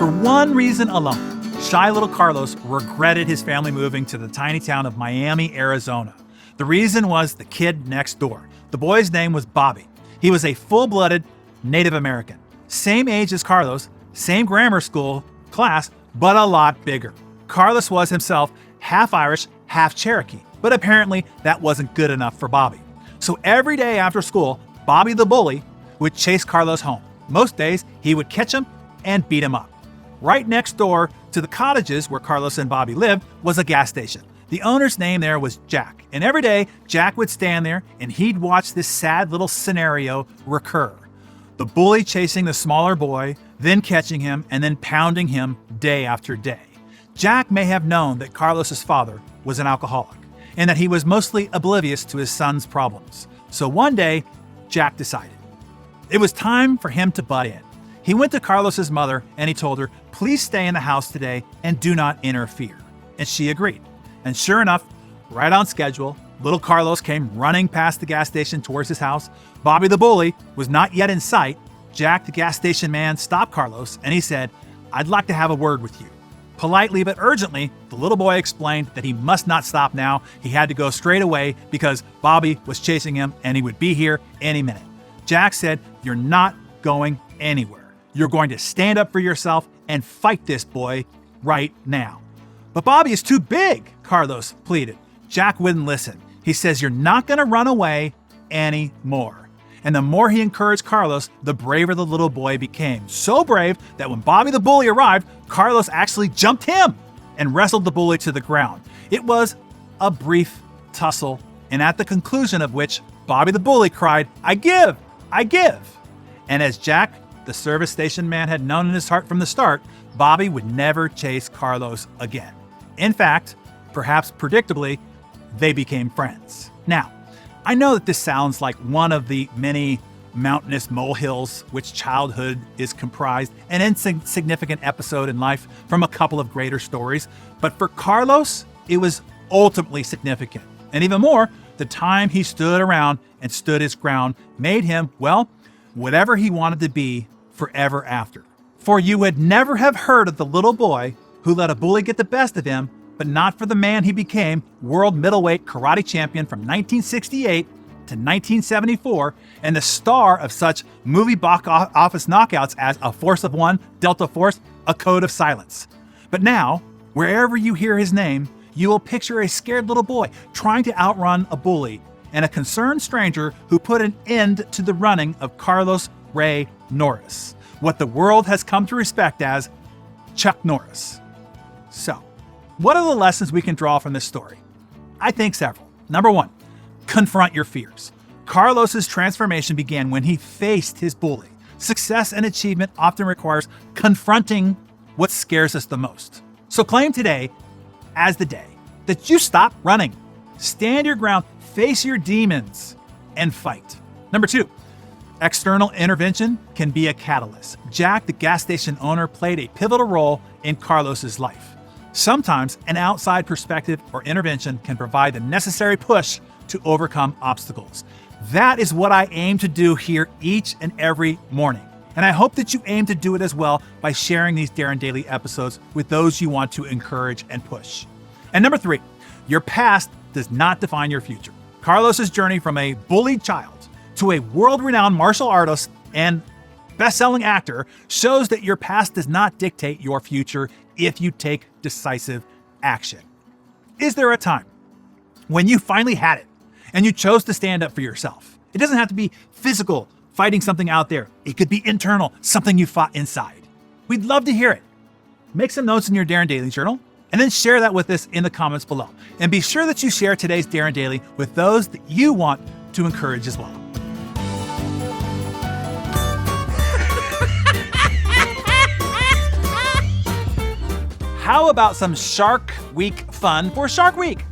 For one reason alone, shy little Carlos regretted his family moving to the tiny town of Miami, Arizona. The reason was the kid next door. The boy's name was Bobby. He was a full-blooded Native American. Same age as Carlos, same grammar school class, but a lot bigger. Carlos was himself half Irish, half Cherokee, but apparently that wasn't good enough for Bobby. So every day after school, Bobby the bully would chase Carlos home. Most days, he would catch him and beat him up. Right next door to the cottages where Carlos and Bobby lived was a gas station. The owner's name there was Jack, and every day Jack would stand there and he'd watch this sad little scenario recur. The bully chasing the smaller boy, then catching him, and then pounding him day after day. Jack may have known that Carlos's father was an alcoholic, and that he was mostly oblivious to his son's problems. So one day, Jack decided it was time for him to butt in. He went to Carlos's mother and he told her, "Please stay in the house today and do not interfere." And she agreed. And sure enough, right on schedule, little Carlos came running past the gas station towards his house. Bobby the bully was not yet in sight. Jack, the gas station man, stopped Carlos and he said, "I'd like to have a word with you." Politely but urgently, the little boy explained that he must not stop now. He had to go straight away because Bobby was chasing him and he would be here any minute. Jack said, "You're not going anywhere. You're going to stand up for yourself and fight this boy right now." "But Bobby is too big," Carlos pleaded. Jack wouldn't listen. He says, "You're not going to run away anymore." And the more he encouraged Carlos, the braver the little boy became. So brave that when Bobby the bully arrived, Carlos actually jumped him and wrestled the bully to the ground. It was a brief tussle, and at the conclusion of which, Bobby the bully cried, "I give! I give!" And as Jack, the service station man, had known in his heart from the start, Bobby would never chase Carlos again. In fact, perhaps predictably, they became friends. Now, I know that this sounds like one of the many mountainous molehills which childhood is comprised, an insignificant episode in life from a couple of greater stories, but for Carlos, it was ultimately significant. And even more, the time he stood around and stood his ground made him, well, whatever he wanted to be forever after. For you would never have heard of the little boy who let a bully get the best of him, but not for the man he became, world middleweight karate champion from 1968 to 1974, and the star of such movie box office knockouts as A Force of One, Delta Force, A Code of Silence. But now, wherever you hear his name, you will picture a scared little boy trying to outrun a bully, and a concerned stranger who put an end to the running of Carlos Ray Norris, what the world has come to respect as Chuck Norris. So, what are the lessons we can draw from this story? I think several. Number one, confront your fears. Carlos's transformation began when he faced his bully. Success and achievement often requires confronting what scares us the most. So claim today as the day that you stop running. Stand your ground, face your demons, and fight. Number two, external intervention can be a catalyst. Jack, the gas station owner, played a pivotal role in Carlos's life. Sometimes an outside perspective or intervention can provide the necessary push to overcome obstacles. That is what I aim to do here each and every morning. And I hope that you aim to do it as well by sharing these Darren Daily episodes with those you want to encourage and push. And number three, your past does not define your future. Carlos's journey from a bullied child to a world-renowned martial artist and best-selling actor shows that your past does not dictate your future if you take decisive action. Is there a time when you finally had it and you chose to stand up for yourself? It doesn't have to be physical, fighting something out there. It could be internal, something you fought inside. We'd love to hear it. Make some notes in your Darren Daily journal and then share that with us in the comments below. And be sure that you share today's Darren Daily with those that you want to encourage as well. How about some Shark Week fun for Shark Week?